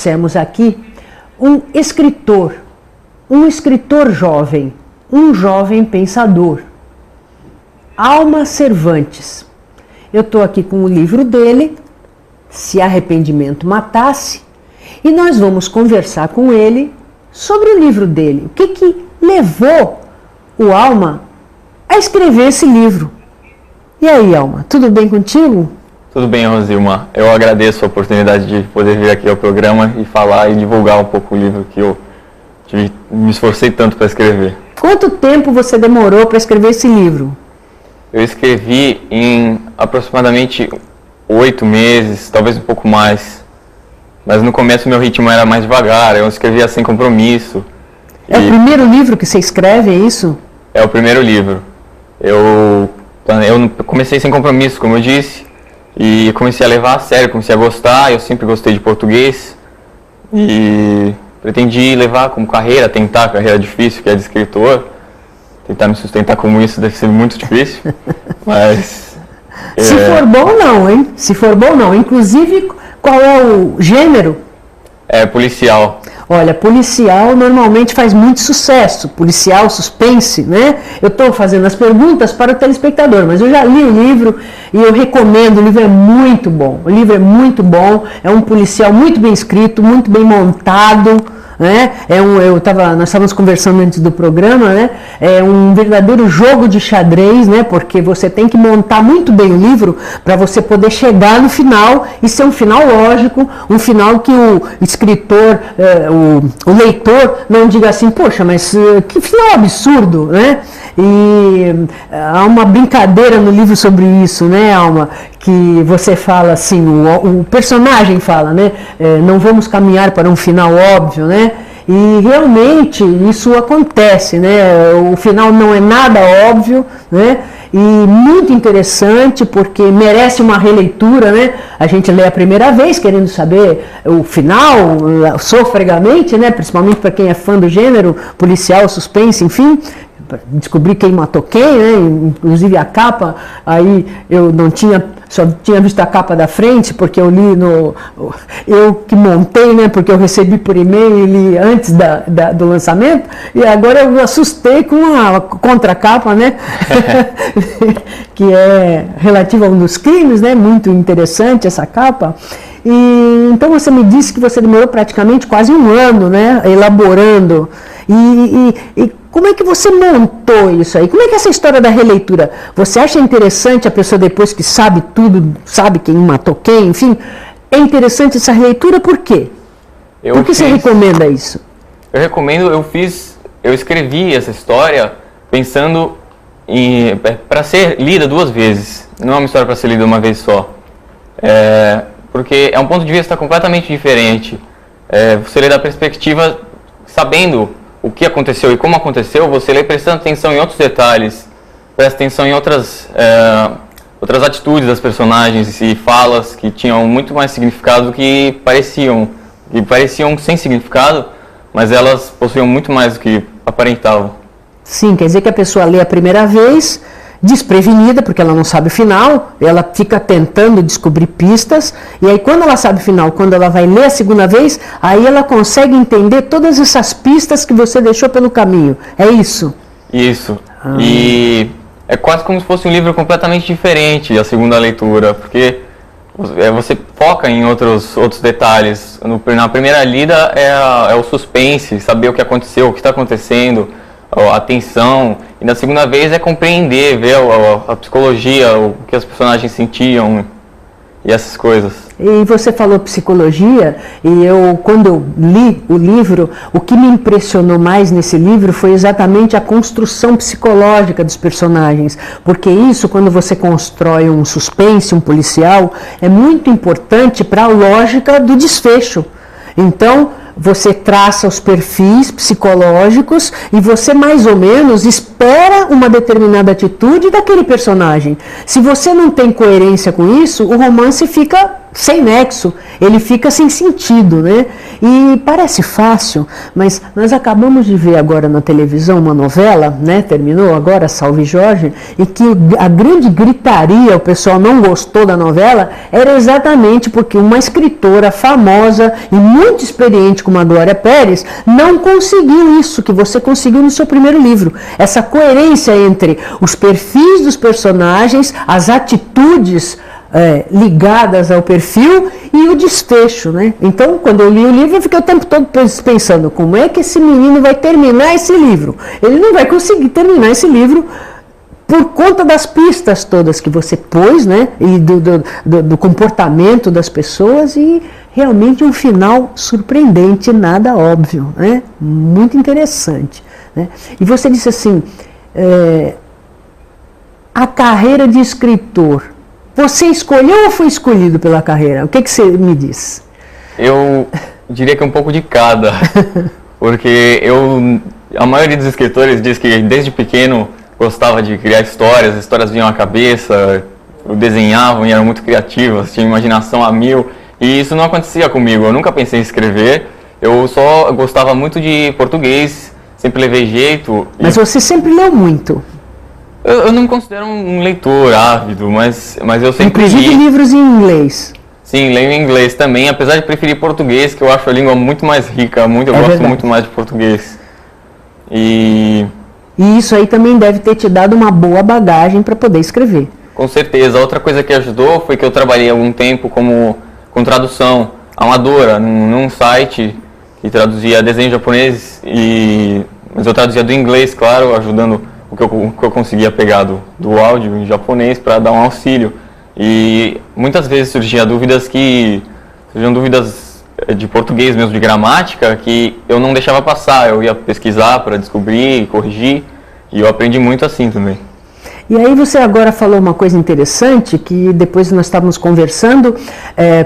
trouxemos aqui um escritor jovem, um jovem pensador, Alma Cervantes. Eu estou aqui com o livro dele, Se Arrependimento Matasse, e nós vamos conversar com ele sobre o livro dele. O que levou o Alma a escrever esse livro? E aí, Alma, tudo bem contigo? Tudo bem, Rosilma. Eu agradeço a oportunidade de poder vir aqui ao programa e falar e divulgar um pouco o livro que eu me esforcei tanto para escrever. Quanto tempo você demorou para escrever esse livro? Eu escrevi em aproximadamente 8 meses, talvez um pouco mais. Mas no começo meu ritmo era mais devagar, eu escrevia sem compromisso. É o primeiro livro que você escreve, é isso? É o primeiro livro. Eu comecei sem compromisso, como eu disse, e comecei a levar a sério, comecei a gostar. Eu sempre gostei de português e pretendi levar como carreira, tentar a carreira difícil que é de escritor. Tentar me sustentar como isso deve ser muito difícil, mas... Se for bom não, hein? Se for bom não. Inclusive, qual é o gênero? É policial. Olha, policial normalmente faz muito sucesso. Policial, suspense, né? Eu estou fazendo as perguntas para o telespectador, mas eu já li o livro e eu recomendo. O livro é muito bom. O livro é muito bom. É um policial muito bem escrito, muito bem montado, né? Nós estávamos conversando antes do programa, né? É um verdadeiro jogo de xadrez, né? Porque você tem que montar muito bem o livro para você poder chegar no final e ser um final lógico, um final que o escritor, o leitor não diga assim, poxa, mas que final absurdo, né? E há uma brincadeira no livro sobre isso, né, Alma? Que você fala assim, o personagem fala, né? Não vamos caminhar para um final óbvio, né? E realmente isso acontece, né? O final não é nada óbvio, né? E muito interessante porque merece uma releitura, né? A gente lê a primeira vez querendo saber o final, sofregamente, né? Principalmente para quem é fã do gênero, policial, suspense, enfim. Descobrir quem matou quem, né? Inclusive a capa, aí eu só tinha visto a capa da frente, porque eu li eu que montei, né? Porque eu recebi por e-mail e li antes do lançamento, e agora eu me assustei com a contracapa, né? Que é relativa a um dos crimes, né? Muito interessante essa capa. E então você me disse que você demorou praticamente quase um ano, né? Elaborando. E como é que você montou isso aí? Como é que é essa história da releitura? Você acha interessante a pessoa depois que sabe tudo, sabe quem matou quem, enfim? É interessante essa releitura por quê? Por que você recomenda isso? Eu recomendo, eu escrevi essa história pensando para ser lida 2 vezes. Não é uma história para ser lida uma vez só. Porque é um ponto de vista completamente diferente. Você lê da perspectiva sabendo o que aconteceu e como aconteceu, você lê prestando atenção em outros detalhes, presta atenção em outras atitudes das personagens e falas que tinham muito mais significado do que pareciam sem significado, mas elas possuíam muito mais do que aparentavam. Sim, quer dizer que a pessoa lê a primeira vez desprevenida, porque ela não sabe o final, ela fica tentando descobrir pistas, e aí quando ela sabe o final, quando ela vai ler a segunda vez, aí ela consegue entender todas essas pistas que você deixou pelo caminho. É isso? Isso. E é quase como se fosse um livro completamente diferente a segunda leitura, porque você foca em outros detalhes. Na primeira lida é o suspense, saber o que aconteceu, o que está acontecendo, a tensão, e na segunda vez é compreender, ver a psicologia, o que as personagens sentiam e essas coisas. E você falou psicologia, e quando eu li o livro, o que me impressionou mais nesse livro foi exatamente a construção psicológica dos personagens, porque isso, quando você constrói um suspense, um policial, é muito importante para a lógica do desfecho. Então, você traça os perfis psicológicos e você mais ou menos espera uma determinada atitude daquele personagem. Se você não tem coerência com isso, o romance fica sem nexo, ele fica sem sentido, né? E parece fácil, mas nós acabamos de ver agora na televisão uma novela, né? Terminou agora, Salve Jorge, e que a grande gritaria, o pessoal não gostou da novela, era exatamente porque uma escritora famosa e muito experiente como a Glória Pérez não conseguiu isso que você conseguiu no seu primeiro livro. Essa coerência entre os perfis dos personagens, as atitudes ligadas ao perfil e o desfecho, né? Então, quando eu li o livro, eu fiquei o tempo todo pensando, como é que esse menino vai terminar esse livro? Ele não vai conseguir terminar esse livro por conta das pistas todas que você pôs, né? E do comportamento das pessoas, e realmente um final surpreendente, nada óbvio, né? Muito interessante, né? E você disse assim, a carreira de escritor, você escolheu ou foi escolhido pela carreira? O que você me diz? Eu diria que é um pouco de cada, porque a maioria dos escritores diz que desde pequeno gostava de criar histórias, as histórias vinham à cabeça, desenhavam e eram muito criativas, tinham imaginação a mil, e isso não acontecia comigo, eu nunca pensei em escrever, eu só gostava muito de português, sempre levei jeito. Mas você sempre leu muito? Eu não me considero um leitor ávido, mas eu sempre Inclusive li. Livros em inglês. Sim, leio em inglês também, apesar de preferir português, que eu acho a língua muito mais rica, eu gosto verdade. muito mais de português. E isso aí também deve ter te dado uma boa bagagem para poder escrever. com certeza. Outra coisa que ajudou foi que eu trabalhei algum tempo com tradução amadora, num site que traduzia desenho japonês, mas eu traduzia do inglês, claro, ajudando o que eu conseguia pegar do áudio em japonês para dar um auxílio. E muitas vezes surgiam dúvidas de português mesmo, de gramática, que eu não deixava passar, eu ia pesquisar para descobrir, corrigir, e eu aprendi muito assim também. E aí você agora falou uma coisa interessante, que depois nós estávamos conversando,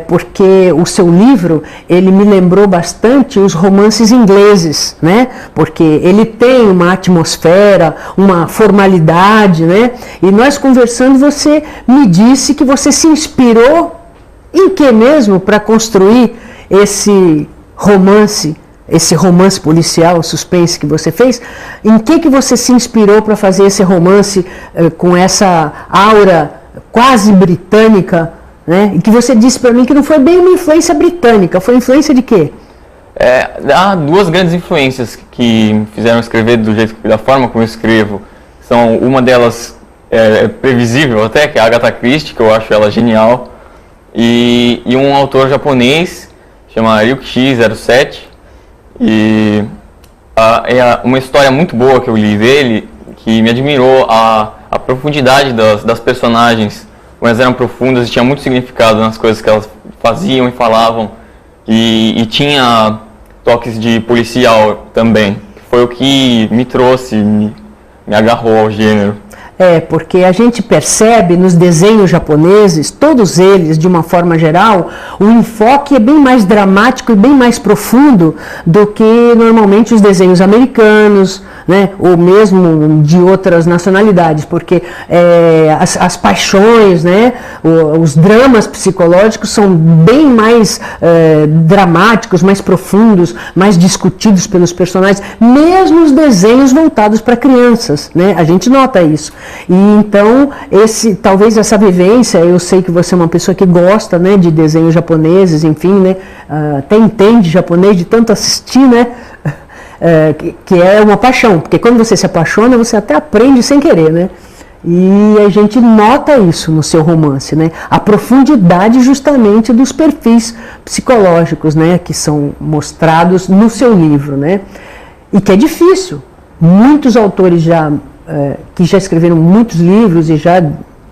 porque o seu livro, ele me lembrou bastante os romances ingleses, né? Porque ele tem uma atmosfera, uma formalidade, né? E nós conversando, você me disse que você se inspirou em que mesmo para construir esse romance policial, suspense que você fez, em que você se inspirou para fazer esse romance com essa aura quase britânica, né? E que você disse para mim que não foi bem uma influência britânica, foi influência de quê? Há duas grandes influências que me fizeram escrever da forma como eu escrevo. Uma delas é previsível até, que é a Agatha Christie, que eu acho ela genial, e um autor japonês, chama Ryukishi 07, e é uma história muito boa que eu li dele, que me admirou a profundidade das personagens, como elas eram profundas e tinha muito significado nas coisas que elas faziam e falavam, e tinha toques de policial também, que foi o que me trouxe, me agarrou ao gênero. Porque a gente percebe nos desenhos japoneses, todos eles, de uma forma geral, o enfoque é bem mais dramático e bem mais profundo do que normalmente os desenhos americanos, né, ou mesmo de outras nacionalidades, porque as paixões, né, os dramas psicológicos são bem mais dramáticos, mais profundos, mais discutidos pelos personagens, mesmo os desenhos voltados para crianças, né, a gente nota isso. E então, talvez essa vivência, eu sei que você é uma pessoa que gosta, né, de desenhos japoneses, enfim, né, até entende japonês de tanto assistir, né, que é uma paixão, porque quando você se apaixona, você até aprende sem querer, né, e a gente nota isso no seu romance, né, a profundidade justamente dos perfis psicológicos, né, que são mostrados no seu livro, né, e que é difícil. Muitos autores que já escreveram muitos livros e já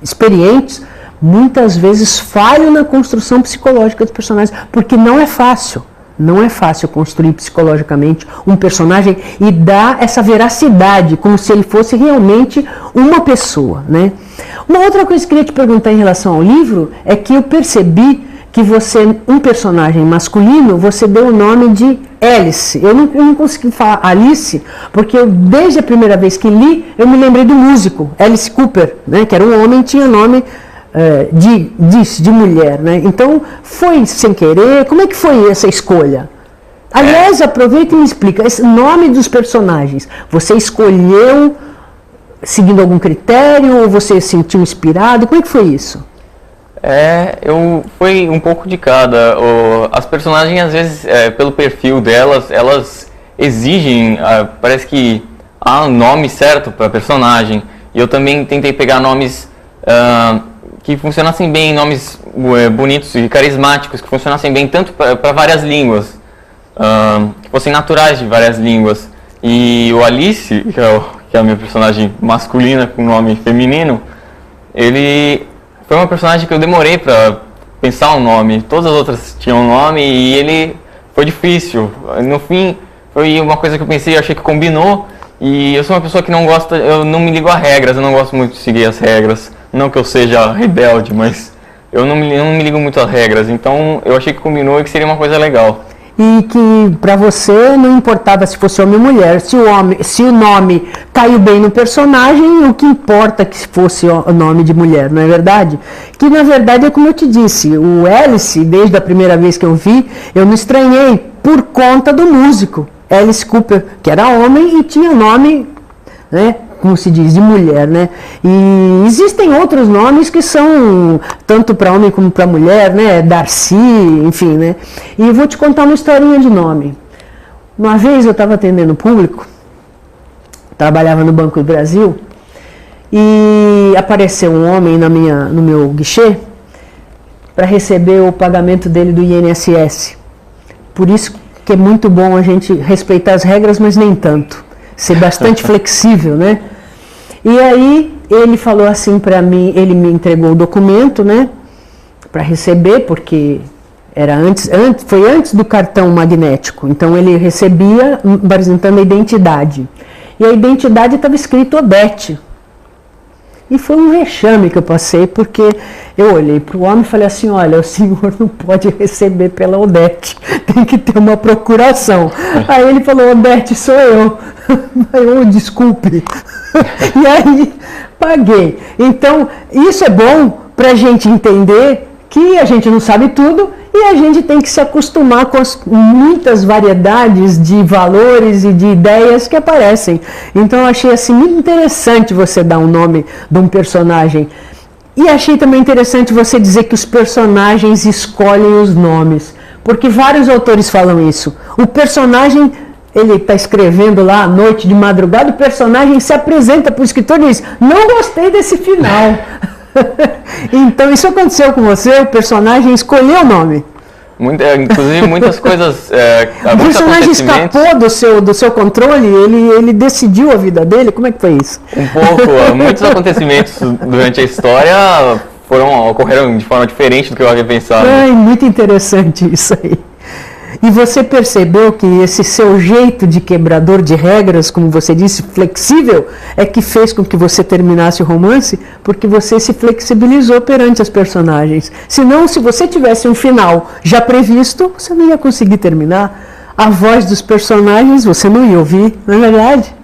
experientes, muitas vezes falham na construção psicológica dos personagens, porque não é fácil. Não é fácil construir psicologicamente um personagem e dar essa veracidade, como se ele fosse realmente uma pessoa, né? Uma outra coisa que eu queria te perguntar em relação ao livro é que eu percebi que um personagem masculino, você deu o nome de Alice. Eu não consegui falar Alice, porque desde a primeira vez que li, eu me lembrei do músico, Alice Cooper, né, que era um homem e tinha nome de mulher, né? Então, foi sem querer? Como é que foi essa escolha? Aliás, aproveita e me explica, esse nome dos personagens, você escolheu seguindo algum critério ou você se sentiu inspirado? Como é que foi isso? Eu fui um pouco de cada. As personagens, às vezes, pelo perfil delas, elas exigem, parece que há um nome certo para personagem. E eu também tentei pegar nomes que funcionassem bem, nomes bonitos e carismáticos, que funcionassem bem tanto para várias línguas, que fossem naturais de várias línguas. E o Alice, que é a minha personagem masculina com nome feminino, ele foi uma personagem que eu demorei para pensar um nome. Todas as outras tinham um nome e ele foi difícil. No fim, foi uma coisa que eu pensei, achei que combinou. E eu sou uma pessoa que não gosta, eu não me ligo a regras, eu não gosto muito de seguir as regras. Não que eu seja rebelde, mas eu não me ligo muito às regras. Então eu achei que combinou e que seria uma coisa legal. E que para você não importava se fosse homem ou mulher, se o nome caiu bem no personagem, o que importa que fosse o nome de mulher, não é verdade? Que na verdade é como eu te disse, o Alice, desde a primeira vez que eu vi, eu me estranhei por conta do músico, Alice Cooper, que era homem e tinha nome, né, como se diz, de mulher, né? E existem outros nomes que são tanto para homem como para mulher, né? Darcy, enfim, né? E eu vou te contar uma historinha de nome. Uma vez eu estava atendendo público, trabalhava no Banco do Brasil, e apareceu um homem no meu guichê para receber o pagamento dele do INSS. Por isso que é muito bom a gente respeitar as regras, mas nem tanto. Ser bastante flexível, né? E aí ele falou assim para mim, ele me entregou o documento, né, para receber, porque foi antes do cartão magnético. Então ele recebia apresentando a identidade. E a identidade estava escrito Odete. E foi um vexame que eu passei, porque eu olhei para o homem e falei assim, olha, o senhor não pode receber pela Odete, tem que ter uma procuração. Aí ele falou, Odete, sou eu. Eu, desculpe. E aí, paguei. Então, isso é bom para a gente entender que a gente não sabe tudo e a gente tem que se acostumar com as muitas variedades de valores e de ideias que aparecem. Então, eu achei assim muito interessante você dar um nome de um personagem. E achei também interessante você dizer que os personagens escolhem os nomes, porque vários autores falam isso. O personagem, ele está escrevendo lá à noite, de madrugada, o personagem se apresenta para o escritor e diz, não gostei desse final. Então, isso aconteceu com você? O personagem escolheu o nome? Inclusive, muitas coisas... o personagem escapou do seu controle? Ele decidiu a vida dele? Como é que foi isso? Um pouco. Muitos acontecimentos durante a história ocorreram de forma diferente do que eu havia pensado. Muito interessante isso aí. E você percebeu que esse seu jeito de quebrador de regras, como você disse, flexível, é que fez com que você terminasse o romance, porque você se flexibilizou perante as personagens. Senão, se você tivesse um final já previsto, você não ia conseguir terminar. A voz dos personagens você não ia ouvir, não é verdade?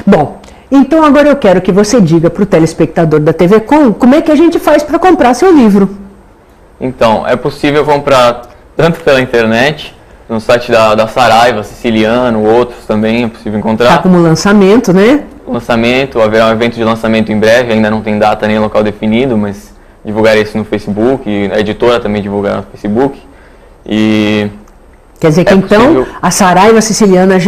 Bom, então agora eu quero que você diga para o telespectador da TV Com como é que a gente faz para comprar seu livro. Então, é possível comprar tanto pela internet, no site da Saraiva, Siciliano, outros também é possível encontrar. Está como lançamento, né? Lançamento, haverá um evento de lançamento em breve, ainda não tem data nem local definido, mas divulgarei isso no Facebook, a editora também divulgará no Facebook. E quer dizer que então a Saraiva Siciliano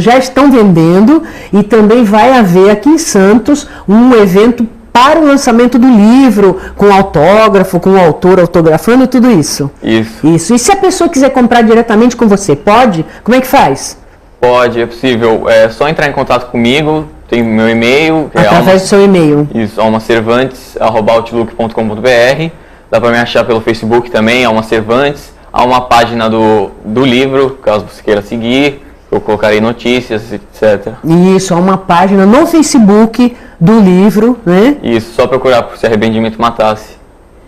já estão vendendo e também vai haver aqui em Santos um evento para o lançamento do livro, com autógrafo, com o autor autografando, tudo isso. Isso. E se a pessoa quiser comprar diretamente com você, pode? Como é que faz? Pode, é possível. É só entrar em contato comigo, tem meu e-mail. Através do seu e-mail. Isso, almacervantes@outlook.com.br. Dá para me achar pelo Facebook também, Alma Cervantes. Há uma página do livro, caso você queira seguir. Eu colocarei notícias, etc. Isso, há uma página no Facebook do livro, né? Isso, só procurar por Se Arrependimento Matasse.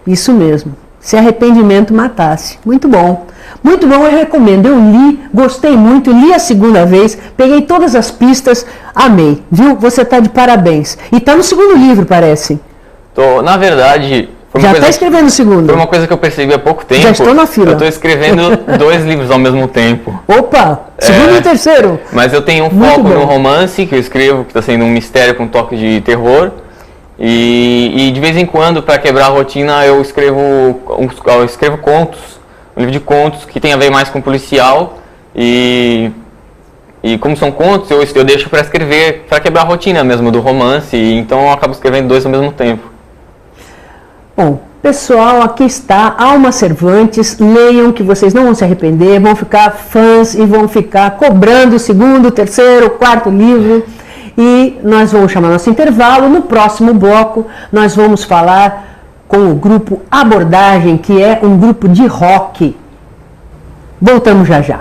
Isso mesmo, Se Arrependimento Matasse. Muito bom. Muito bom, eu recomendo. Eu li, gostei muito, li a segunda vez, peguei todas as pistas, amei. Viu? Você está de parabéns. E está no segundo livro, parece. Na verdade, Já está escrevendo o segundo? Foi uma coisa que eu percebi há pouco tempo. Já estou na fila. Eu estou escrevendo 2 livros ao mesmo tempo. Opa! Segundo e terceiro. Mas eu tenho um foco no romance que eu escrevo, que está sendo um mistério com toque de terror. E de vez em quando, para quebrar a rotina, eu escrevo contos, um livro de contos que tem a ver mais com policial. E como são contos, eu deixo para escrever, para quebrar a rotina mesmo do romance. Então eu acabo escrevendo 2 ao mesmo tempo. Bom, pessoal, aqui está Alma Cervantes. Leiam que vocês não vão se arrepender, vão ficar fãs e vão ficar cobrando o segundo, terceiro, quarto livro. E nós vamos chamar nosso intervalo. No próximo bloco, nós vamos falar com o grupo Abordagem, que é um grupo de rock. Voltamos já já.